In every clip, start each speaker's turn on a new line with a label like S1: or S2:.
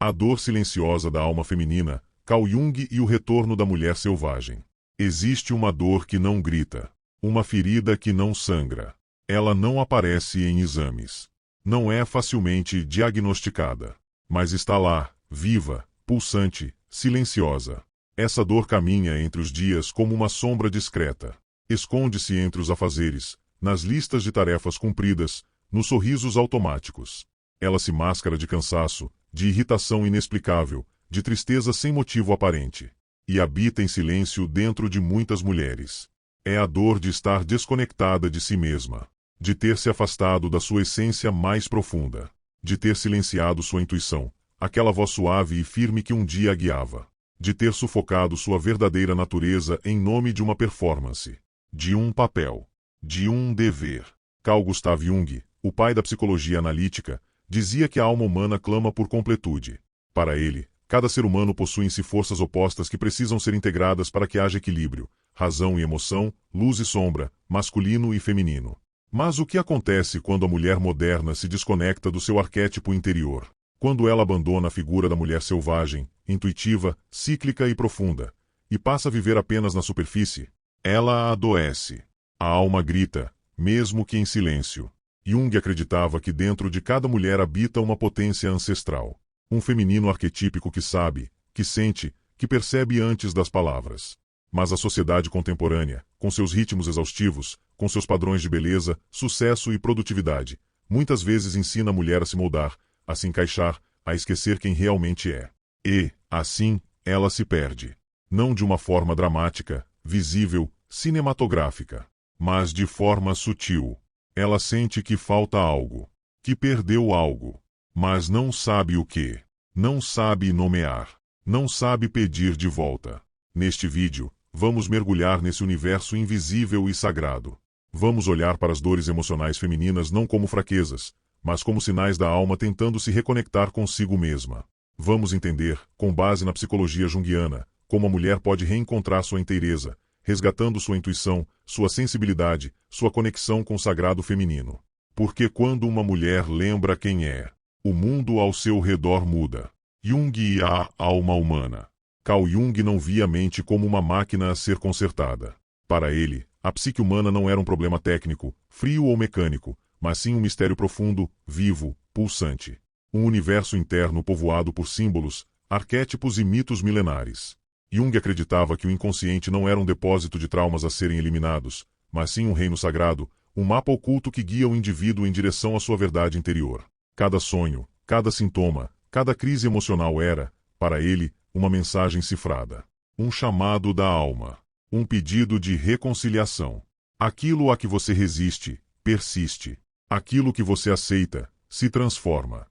S1: A dor silenciosa da alma feminina, Carl Jung e o retorno da mulher selvagem. Existe uma dor que não grita, uma ferida que não sangra. Ela não aparece em exames. Não é facilmente diagnosticada. Mas está lá, viva, pulsante, silenciosa. Essa dor caminha entre os dias como uma sombra discreta. Esconde-se entre os afazeres, nas listas de tarefas cumpridas, nos sorrisos automáticos. Ela se mascara de cansaço, de irritação inexplicável, de tristeza sem motivo aparente. E habita em silêncio dentro de muitas mulheres. É a dor de estar desconectada de si mesma, de ter se afastado da sua essência mais profunda, de ter silenciado sua intuição, aquela voz suave e firme que um dia a guiava, de ter sufocado sua verdadeira natureza em nome de uma performance, de um papel, de um dever. Carl Gustav Jung, o pai da psicologia analítica, dizia que a alma humana clama por completude. Para ele, cada ser humano possui em si forças opostas que precisam ser integradas para que haja equilíbrio, razão e emoção, luz e sombra, masculino e feminino. Mas o que acontece quando a mulher moderna se desconecta do seu arquétipo interior? Quando ela abandona a figura da mulher selvagem, intuitiva, cíclica e profunda, e passa a viver apenas na superfície? Ela adoece. A alma grita, mesmo que em silêncio. Jung acreditava que dentro de cada mulher habita uma potência ancestral. Um feminino arquetípico que sabe, que sente, que percebe antes das palavras. Mas a sociedade contemporânea, com seus ritmos exaustivos, com seus padrões de beleza, sucesso e produtividade, muitas vezes ensina a mulher a se moldar, a se encaixar, a esquecer quem realmente é. E, assim, ela se perde. Não de uma forma dramática, visível, cinematográfica, mas de forma sutil. Ela sente que falta algo, que perdeu algo, mas não sabe o que, não sabe nomear, não sabe pedir de volta. Neste vídeo, vamos mergulhar nesse universo invisível e sagrado. Vamos olhar para as dores emocionais femininas não como fraquezas, mas como sinais da alma tentando se reconectar consigo mesma. Vamos entender, com base na psicologia junguiana, como a mulher pode reencontrar sua inteireza, resgatando sua intuição, sua sensibilidade, sua conexão com o sagrado feminino. Porque quando uma mulher lembra quem é, o mundo ao seu redor muda. Jung e a alma humana. Carl Jung não via a mente como uma máquina a ser consertada. Para ele, a psique humana não era um problema técnico, frio ou mecânico, mas sim um mistério profundo, vivo, pulsante. Um universo interno povoado por símbolos, arquétipos e mitos milenares. Jung acreditava que o inconsciente não era um depósito de traumas a serem eliminados, mas sim um reino sagrado, um mapa oculto que guia o indivíduo em direção à sua verdade interior. Cada sonho, cada sintoma, cada crise emocional era, para ele, uma mensagem cifrada. Um chamado da alma. Um pedido de reconciliação. Aquilo a que você resiste, persiste. Aquilo que você aceita, se transforma.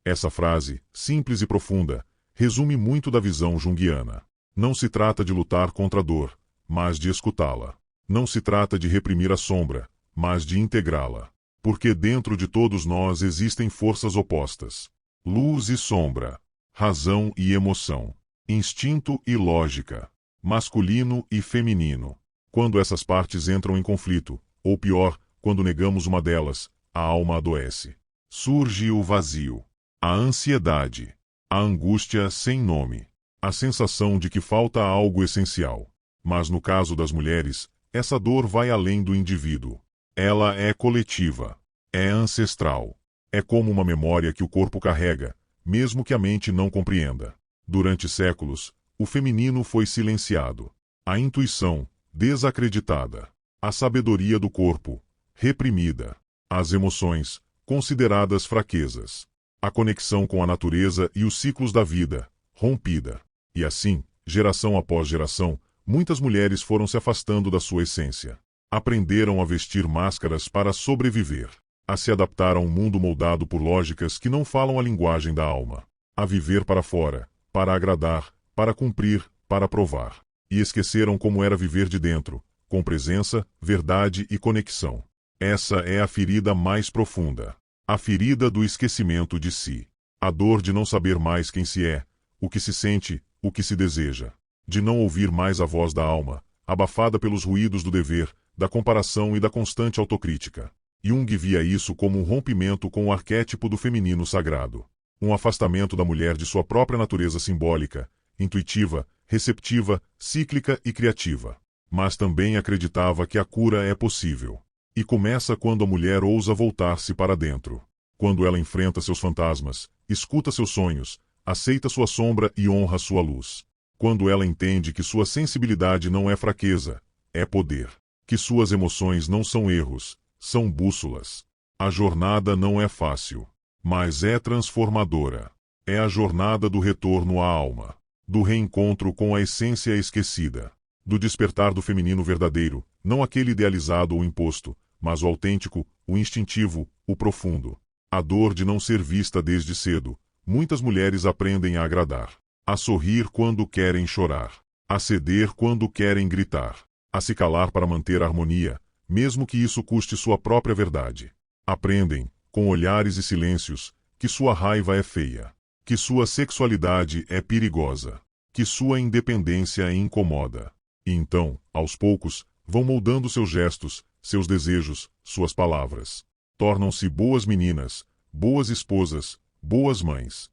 S1: Essa frase, simples e profunda, resume muito da visão junguiana. Não se trata de lutar contra a dor, mas de escutá-la. Não se trata de reprimir a sombra, mas de integrá-la. Porque dentro de todos nós existem forças opostas. Luz e sombra. Razão e emoção. Instinto e lógica. Masculino e feminino. Quando essas partes entram em conflito, ou pior, quando negamos uma delas, a alma adoece. Surge o vazio. A ansiedade. A angústia sem nome. A sensação de que falta algo essencial. Mas no caso das mulheres, essa dor vai além do indivíduo. Ela é coletiva. É ancestral. É como uma memória que o corpo carrega, mesmo que a mente não compreenda. Durante séculos, o feminino foi silenciado. A intuição, desacreditada. A sabedoria do corpo, reprimida. As emoções, consideradas fraquezas. A conexão com a natureza e os ciclos da vida, rompida. E assim, geração após geração, muitas mulheres foram se afastando da sua essência. Aprenderam a vestir máscaras para sobreviver. A se adaptar a um mundo moldado por lógicas que não falam a linguagem da alma. A viver para fora, para agradar, para cumprir, para provar. E esqueceram como era viver de dentro, com presença, verdade e conexão. Essa é a ferida mais profunda. A ferida do esquecimento de si. A dor de não saber mais quem se é, o que se sente, o que se deseja. De não ouvir mais a voz da alma, abafada pelos ruídos do dever, da comparação e da constante autocrítica. Jung via isso como um rompimento com o arquétipo do feminino sagrado. Um afastamento da mulher de sua própria natureza simbólica, intuitiva, receptiva, cíclica e criativa. Mas também acreditava que a cura é possível. E começa quando a mulher ousa voltar-se para dentro. Quando ela enfrenta seus fantasmas, escuta seus sonhos, aceita sua sombra e honra sua luz. Quando ela entende que sua sensibilidade não é fraqueza, é poder. Que suas emoções não são erros, são bússolas. A jornada não é fácil, mas é transformadora. É a jornada do retorno à alma, do reencontro com a essência esquecida, do despertar do feminino verdadeiro, não aquele idealizado ou imposto, mas o autêntico, o instintivo, o profundo. A dor de não ser vista desde cedo. Muitas mulheres aprendem a agradar, a sorrir quando querem chorar, a ceder quando querem gritar, a se calar para manter a harmonia, mesmo que isso custe sua própria verdade. Aprendem, com olhares e silêncios, que sua raiva é feia, que sua sexualidade é perigosa, que sua independência incomoda. E então, aos poucos, vão moldando seus gestos, seus desejos, suas palavras. Tornam-se boas meninas, boas esposas, boas mães.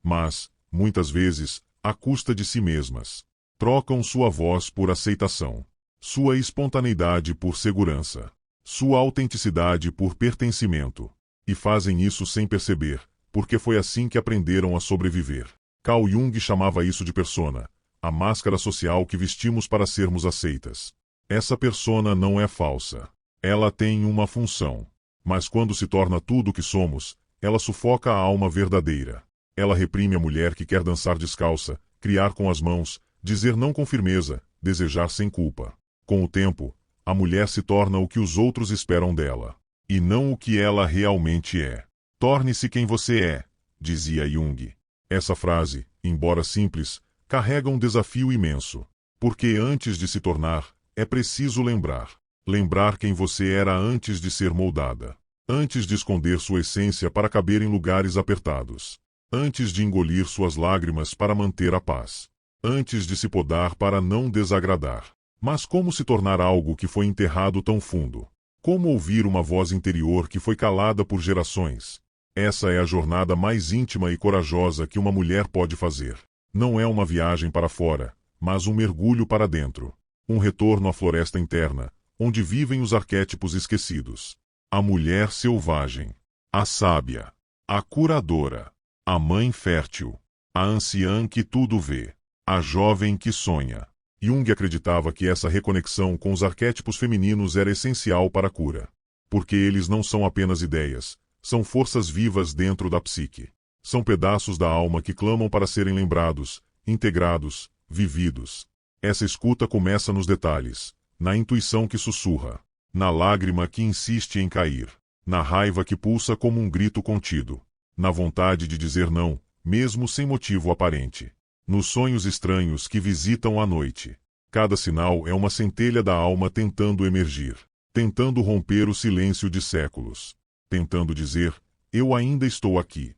S1: Mas, muitas vezes, à custa de si mesmas. Trocam sua voz por aceitação, sua espontaneidade por segurança, sua autenticidade por pertencimento. E fazem isso sem perceber, porque foi assim que aprenderam a sobreviver. Carl Jung chamava isso de persona, a máscara social que vestimos para sermos aceitas. Essa persona não é falsa. Ela tem uma função. Mas quando se torna tudo o que somos, ela sufoca a alma verdadeira. Ela reprime a mulher que quer dançar descalça, criar com as mãos, dizer não com firmeza, desejar sem culpa. Com o tempo, a mulher se torna o que os outros esperam dela, e não o que ela realmente é. Torne-se quem você é, dizia Jung. Essa frase, embora simples, carrega um desafio imenso. Porque antes de se tornar, é preciso lembrar. Lembrar quem você era antes de ser moldada. Antes de esconder sua essência para caber em lugares apertados. Antes de engolir suas lágrimas para manter a paz. Antes de se podar para não desagradar. Mas como se tornar algo que foi enterrado tão fundo? Como ouvir uma voz interior que foi calada por gerações? Essa é a jornada mais íntima e corajosa que uma mulher pode fazer. Não é uma viagem para fora, mas um mergulho para dentro. Um retorno à floresta interna, onde vivem os arquétipos esquecidos. A mulher selvagem, a sábia, a curadora, a mãe fértil, a anciã que tudo vê, a jovem que sonha. Jung acreditava que essa reconexão com os arquétipos femininos era essencial para a cura. Porque eles não são apenas ideias, são forças vivas dentro da psique. São pedaços da alma que clamam para serem lembrados, integrados, vividos. Essa escuta começa nos detalhes, na intuição que sussurra, na lágrima que insiste em cair, na raiva que pulsa como um grito contido, na vontade de dizer não, mesmo sem motivo aparente, nos sonhos estranhos que visitam à noite. Cada sinal é uma centelha da alma tentando emergir, tentando romper o silêncio de séculos, tentando dizer, eu ainda estou aqui.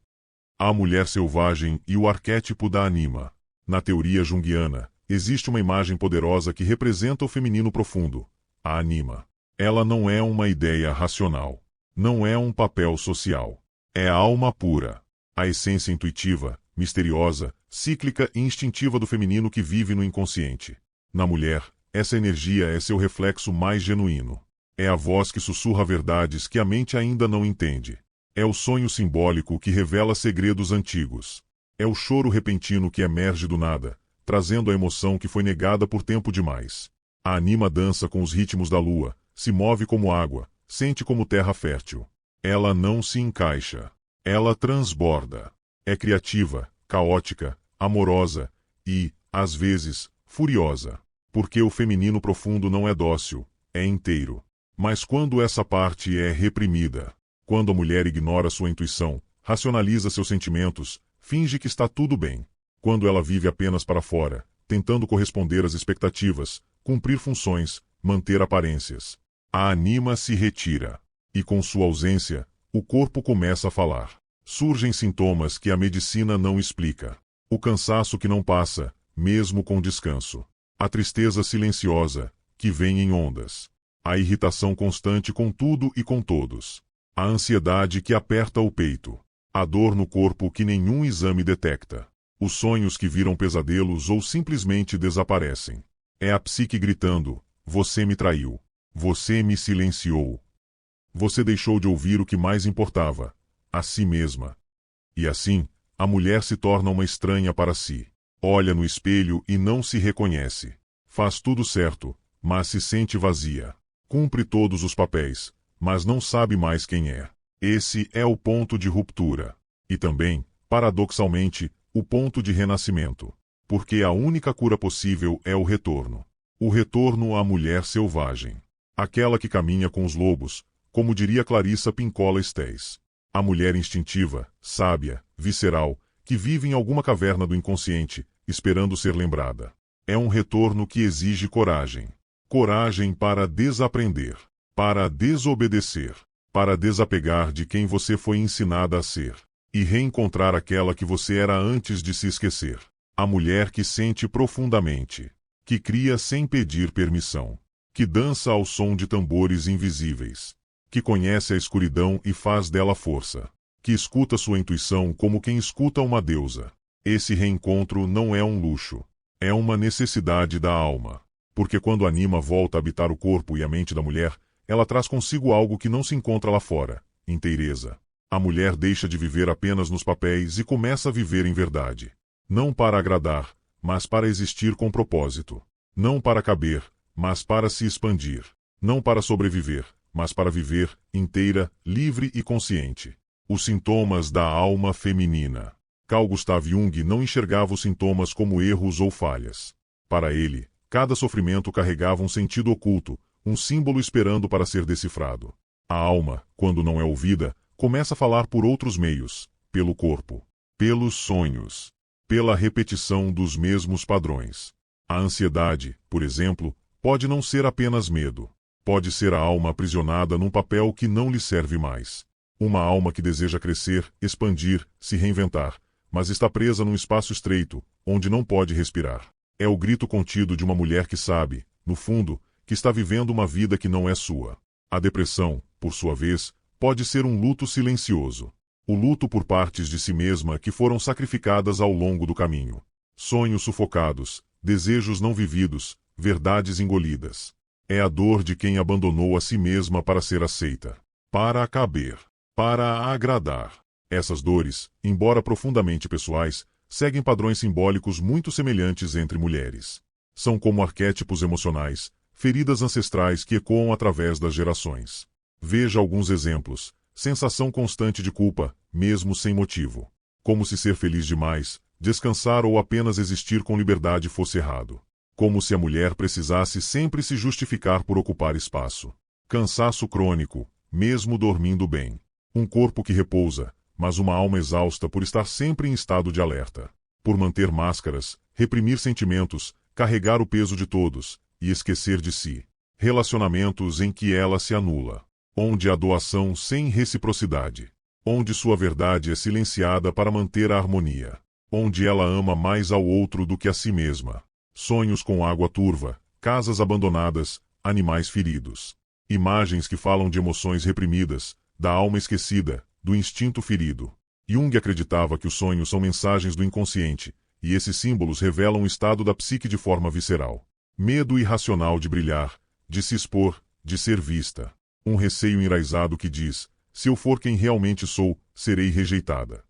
S1: A mulher selvagem e o arquétipo da anima. Na teoria junguiana, existe uma imagem poderosa que representa o feminino profundo, a anima. Ela não é uma ideia racional. Não é um papel social. É a alma pura. A essência intuitiva, misteriosa, cíclica e instintiva do feminino que vive no inconsciente. Na mulher, essa energia é seu reflexo mais genuíno. É a voz que sussurra verdades que a mente ainda não entende. É o sonho simbólico que revela segredos antigos. É o choro repentino que emerge do nada, trazendo a emoção que foi negada por tempo demais. A anima dança com os ritmos da lua, se move como água, sente como terra fértil. Ela não se encaixa. Ela transborda. É criativa, caótica, amorosa e, às vezes, furiosa. Porque o feminino profundo não é dócil, é inteiro. Mas quando essa parte é reprimida, quando a mulher ignora sua intuição, racionaliza seus sentimentos, finge que está tudo bem. Quando ela vive apenas para fora, tentando corresponder às expectativas, cumprir funções, manter aparências. A anima se retira. E com sua ausência, o corpo começa a falar. Surgem sintomas que a medicina não explica. O cansaço que não passa, mesmo com descanso. A tristeza silenciosa, que vem em ondas. A irritação constante com tudo e com todos. A ansiedade que aperta o peito. A dor no corpo que nenhum exame detecta. Os sonhos que viram pesadelos ou simplesmente desaparecem. É a psique gritando: você me traiu. Você me silenciou. Você deixou de ouvir o que mais importava, a si mesma. E assim, a mulher se torna uma estranha para si. Olha no espelho e não se reconhece. Faz tudo certo, mas se sente vazia. Cumpre todos os papéis, mas não sabe mais quem é. Esse é o ponto de ruptura. E também, paradoxalmente, o ponto de renascimento. Porque a única cura possível é o retorno. O retorno à mulher selvagem. Aquela que caminha com os lobos, como diria Clarissa Pinkola Estés. A mulher instintiva, sábia, visceral, que vive em alguma caverna do inconsciente, esperando ser lembrada. É um retorno que exige coragem. Coragem para desaprender, para desobedecer, para desapegar de quem você foi ensinada a ser, e reencontrar aquela que você era antes de se esquecer. A mulher que sente profundamente, que cria sem pedir permissão, que dança ao som de tambores invisíveis, que conhece a escuridão e faz dela força, que escuta sua intuição como quem escuta uma deusa. Esse reencontro não é um luxo, é uma necessidade da alma, porque quando a anima volta a habitar o corpo e a mente da mulher, ela traz consigo algo que não se encontra lá fora: inteireza. A mulher deixa de viver apenas nos papéis e começa a viver em verdade. Não para agradar, mas para existir com propósito. Não para caber, mas para se expandir. Não para sobreviver, mas para viver, inteira, livre e consciente. Os sintomas da alma feminina. Carl Gustav Jung não enxergava os sintomas como erros ou falhas. Para ele, cada sofrimento carregava um sentido oculto, um símbolo esperando para ser decifrado. A alma, quando não é ouvida, começa a falar por outros meios, pelo corpo, pelos sonhos, pela repetição dos mesmos padrões. A ansiedade, por exemplo, pode não ser apenas medo. Pode ser a alma aprisionada num papel que não lhe serve mais. Uma alma que deseja crescer, expandir, se reinventar, mas está presa num espaço estreito, onde não pode respirar. É o grito contido de uma mulher que sabe, no fundo, que está vivendo uma vida que não é sua. A depressão, por sua vez, pode ser um luto silencioso. O luto por partes de si mesma que foram sacrificadas ao longo do caminho. Sonhos sufocados, desejos não vividos, verdades engolidas. É a dor de quem abandonou a si mesma para ser aceita, para caber, para agradar. Essas dores, embora profundamente pessoais, seguem padrões simbólicos muito semelhantes entre mulheres. São como arquétipos emocionais, feridas ancestrais que ecoam através das gerações. Veja alguns exemplos. Sensação constante de culpa, mesmo sem motivo. Como se ser feliz demais, descansar ou apenas existir com liberdade fosse errado. Como se a mulher precisasse sempre se justificar por ocupar espaço. Cansaço crônico, mesmo dormindo bem. Um corpo que repousa, mas uma alma exausta por estar sempre em estado de alerta. Por manter máscaras, reprimir sentimentos, carregar o peso de todos, e esquecer de si. Relacionamentos em que ela se anula. Onde há doação sem reciprocidade. Onde sua verdade é silenciada para manter a harmonia. Onde ela ama mais ao outro do que a si mesma. Sonhos com água turva, casas abandonadas, animais feridos. Imagens que falam de emoções reprimidas, da alma esquecida, do instinto ferido. Jung acreditava que os sonhos são mensagens do inconsciente, e esses símbolos revelam o estado da psique de forma visceral. Medo irracional de brilhar, de se expor, de ser vista. Um receio enraizado que diz: se eu for quem realmente sou, serei rejeitada.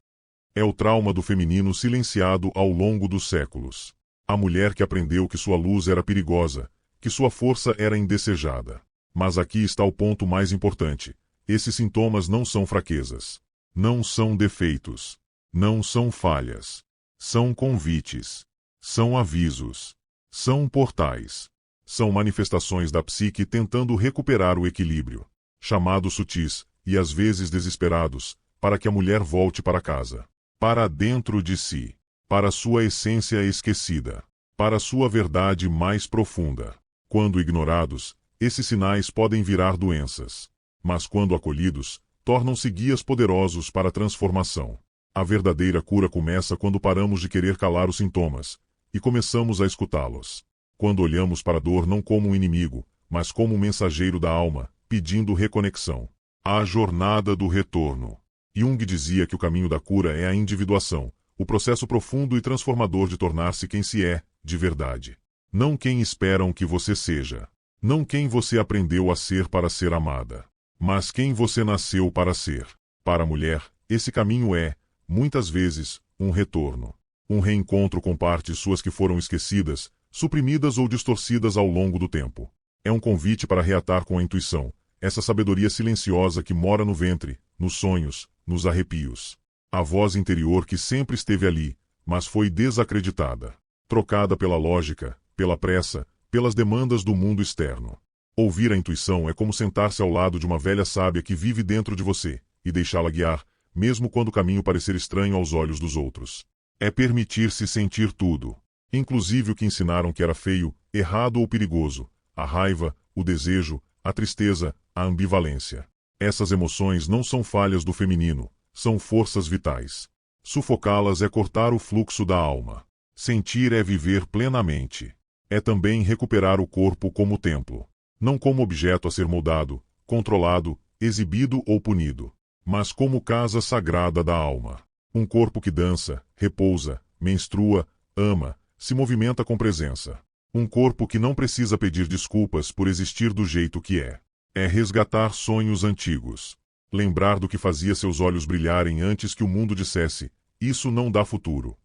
S1: É o trauma do feminino silenciado ao longo dos séculos. A mulher que aprendeu que sua luz era perigosa, que sua força era indesejada. Mas aqui está o ponto mais importante. Esses sintomas não são fraquezas. Não são defeitos. Não são falhas. São convites. São avisos. São portais. São manifestações da psique tentando recuperar o equilíbrio. Chamados sutis, e às vezes desesperados, para que a mulher volte para casa. Para dentro de si. Para sua essência esquecida. Para sua verdade mais profunda. Quando ignorados, esses sinais podem virar doenças. Mas quando acolhidos, tornam-se guias poderosos para a transformação. A verdadeira cura começa quando paramos de querer calar os sintomas, e começamos a escutá-los. Quando olhamos para a dor não como um inimigo, mas como um mensageiro da alma, pedindo reconexão. A jornada do retorno. Jung dizia que o caminho da cura é a individuação, o processo profundo e transformador de tornar-se quem se é, de verdade. Não quem esperam que você seja. Não quem você aprendeu a ser para ser amada. Mas quem você nasceu para ser. Para a mulher, esse caminho é, muitas vezes, um retorno. Um reencontro com partes suas que foram esquecidas, suprimidas ou distorcidas ao longo do tempo. É um convite para reatar com a intuição, essa sabedoria silenciosa que mora no ventre, nos sonhos, nos arrepios. A voz interior que sempre esteve ali, mas foi desacreditada. Trocada pela lógica, pela pressa, pelas demandas do mundo externo. Ouvir a intuição é como sentar-se ao lado de uma velha sábia que vive dentro de você, e deixá-la guiar, mesmo quando o caminho parecer estranho aos olhos dos outros. É permitir-se sentir tudo, inclusive o que ensinaram que era feio, errado ou perigoso, a raiva, o desejo, a tristeza, a ambivalência. Essas emoções não são falhas do feminino, são forças vitais. Sufocá-las é cortar o fluxo da alma. Sentir é viver plenamente. É também recuperar o corpo como templo. Não como objeto a ser moldado, controlado, exibido ou punido, mas como casa sagrada da alma. Um corpo que dança, repousa, menstrua, ama, se movimenta com presença. Um corpo que não precisa pedir desculpas por existir do jeito que é. É resgatar sonhos antigos. Lembrar do que fazia seus olhos brilharem antes que o mundo dissesse: isso não dá futuro.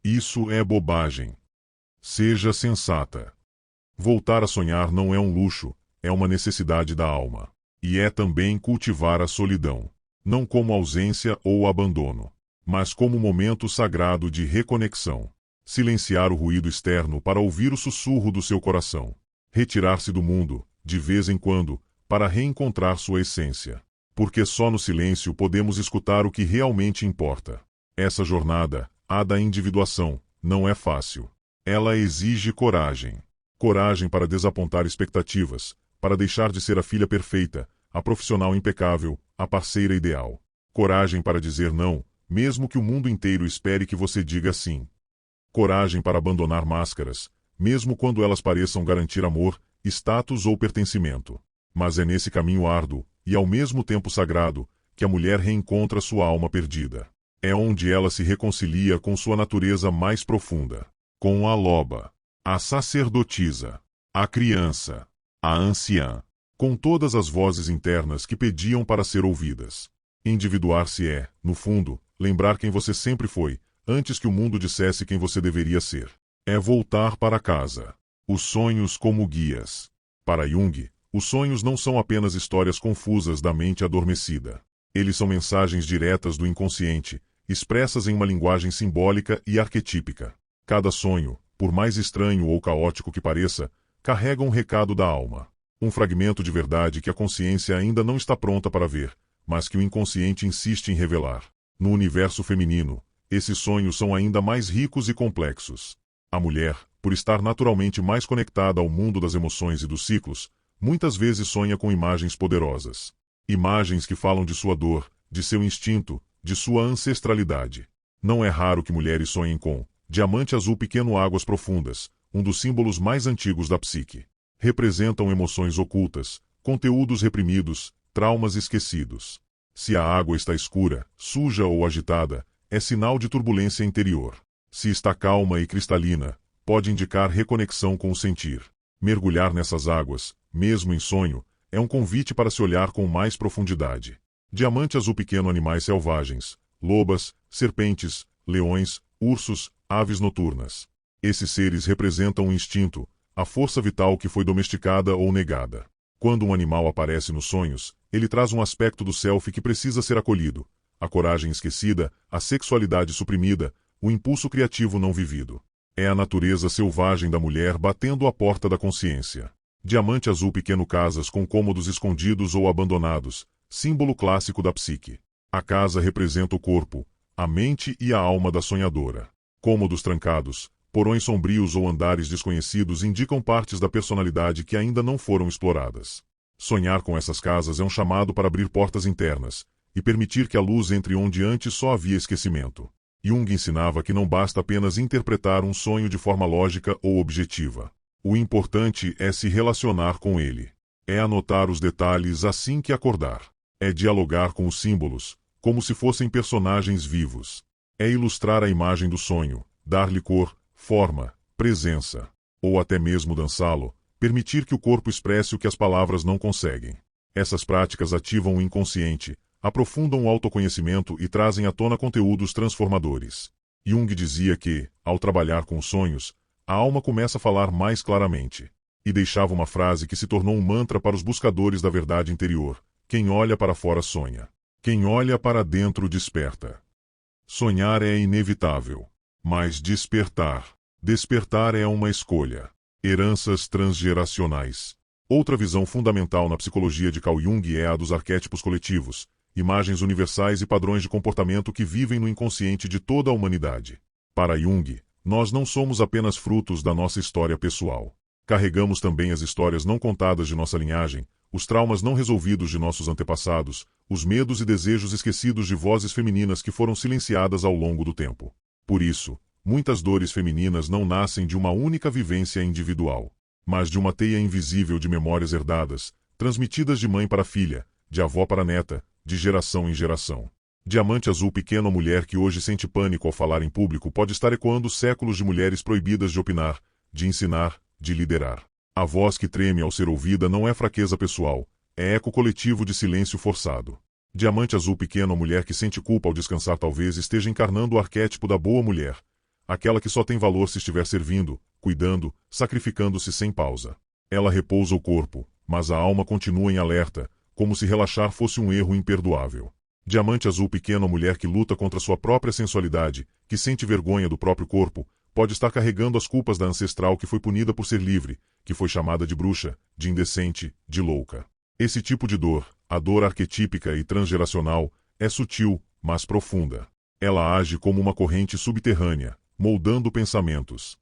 S1: Isso é bobagem. Seja sensata. Voltar a sonhar não é um luxo, é uma necessidade da alma. E é também cultivar a solidão. Não como ausência ou abandono, mas como momento sagrado de reconexão. Silenciar o ruído externo para ouvir o sussurro do seu coração. Retirar-se do mundo, de vez em quando, para reencontrar sua essência. Porque só no silêncio podemos escutar o que realmente importa. Essa jornada, a da individuação, não é fácil. Ela exige coragem. Coragem para desapontar expectativas, para deixar de ser a filha perfeita, a profissional impecável, a parceira ideal. Coragem para dizer não, mesmo que o mundo inteiro espere que você diga sim. Coragem para abandonar máscaras, mesmo quando elas pareçam garantir amor, status ou pertencimento. Mas é nesse caminho árduo, e ao mesmo tempo sagrado, que a mulher reencontra sua alma perdida. É onde ela se reconcilia com sua natureza mais profunda. Com a loba, a sacerdotisa, a criança, a anciã. Com todas as vozes internas que pediam para ser ouvidas. Individuar-se é, no fundo, lembrar quem você sempre foi, antes que o mundo dissesse quem você deveria ser. É voltar para casa. Os sonhos como guias. Para Jung, os sonhos não são apenas histórias confusas da mente adormecida. Eles são mensagens diretas do inconsciente, expressas em uma linguagem simbólica e arquetípica. Cada sonho, por mais estranho ou caótico que pareça, carrega um recado da alma. Um fragmento de verdade que a consciência ainda não está pronta para ver, mas que o inconsciente insiste em revelar. No universo feminino, esses sonhos são ainda mais ricos e complexos. A mulher, por estar naturalmente mais conectada ao mundo das emoções e dos ciclos, muitas vezes sonha com imagens poderosas. Imagens que falam de sua dor, de seu instinto, de sua ancestralidade. Não é raro que mulheres sonhem com diamante azul pequeno águas profundas, um dos símbolos mais antigos da psique. Representam emoções ocultas, conteúdos reprimidos, traumas esquecidos. Se a água está escura, suja ou agitada, é sinal de turbulência interior. Se está calma e cristalina, pode indicar reconexão com o sentir. Mergulhar nessas águas, mesmo em sonho, é um convite para se olhar com mais profundidade. Diamante azul pequeno animais selvagens, lobas, serpentes, leões, ursos, aves noturnas. Esses seres representam o instinto, a força vital que foi domesticada ou negada. Quando um animal aparece nos sonhos, ele traz um aspecto do self que precisa ser acolhido. A coragem esquecida, a sexualidade suprimida, o impulso criativo não vivido. É a natureza selvagem da mulher batendo à porta da consciência. Diamante azul pequeno casas com cômodos escondidos ou abandonados, símbolo clássico da psique. A casa representa o corpo, a mente e a alma da sonhadora. Cômodos trancados, porões sombrios ou andares desconhecidos indicam partes da personalidade que ainda não foram exploradas. Sonhar com essas casas é um chamado para abrir portas internas e permitir que a luz entre onde antes só havia esquecimento. Jung ensinava que não basta apenas interpretar um sonho de forma lógica ou objetiva. O importante é se relacionar com ele. É anotar os detalhes assim que acordar. É dialogar com os símbolos, como se fossem personagens vivos. É ilustrar a imagem do sonho, dar-lhe cor, forma, presença, ou até mesmo dançá-lo, permitir que o corpo expresse o que as palavras não conseguem. Essas práticas ativam o inconsciente, aprofundam o autoconhecimento e trazem à tona conteúdos transformadores. Jung dizia que, ao trabalhar com os sonhos, a alma começa a falar mais claramente. E deixava uma frase que se tornou um mantra para os buscadores da verdade interior: quem olha para fora sonha. Quem olha para dentro desperta. Sonhar é inevitável. Mas despertar é uma escolha. Heranças transgeracionais. Outra visão fundamental na psicologia de Carl Jung é a dos arquétipos coletivos, imagens universais e padrões de comportamento que vivem no inconsciente de toda a humanidade. Para Jung, nós não somos apenas frutos da nossa história pessoal. Carregamos também as histórias não contadas de nossa linhagem, os traumas não resolvidos de nossos antepassados, os medos e desejos esquecidos de vozes femininas que foram silenciadas ao longo do tempo. Por isso, muitas dores femininas não nascem de uma única vivência individual, mas de uma teia invisível de memórias herdadas, transmitidas de mãe para filha, de avó para neta, de geração em geração. Diamante Azul Pequeno. A mulher que hoje sente pânico ao falar em público pode estar ecoando séculos de mulheres proibidas de opinar, de ensinar, de liderar. A voz que treme ao ser ouvida não é fraqueza pessoal, é eco coletivo de silêncio forçado. Diamante Azul Pequeno. A mulher que sente culpa ao descansar talvez esteja encarnando o arquétipo da boa mulher, aquela que só tem valor se estiver servindo, cuidando, sacrificando-se sem pausa. Ela repousa o corpo, mas a alma continua em alerta, como se relaxar fosse um erro imperdoável. Diamante Azul Pequeno. A mulher que luta contra sua própria sensualidade, que sente vergonha do próprio corpo, pode estar carregando as culpas da ancestral que foi punida por ser livre, que foi chamada de bruxa, de indecente, de louca. Esse tipo de dor, a dor arquetípica e transgeracional, é sutil, mas profunda. Ela age como uma corrente subterrânea, moldando pensamentos,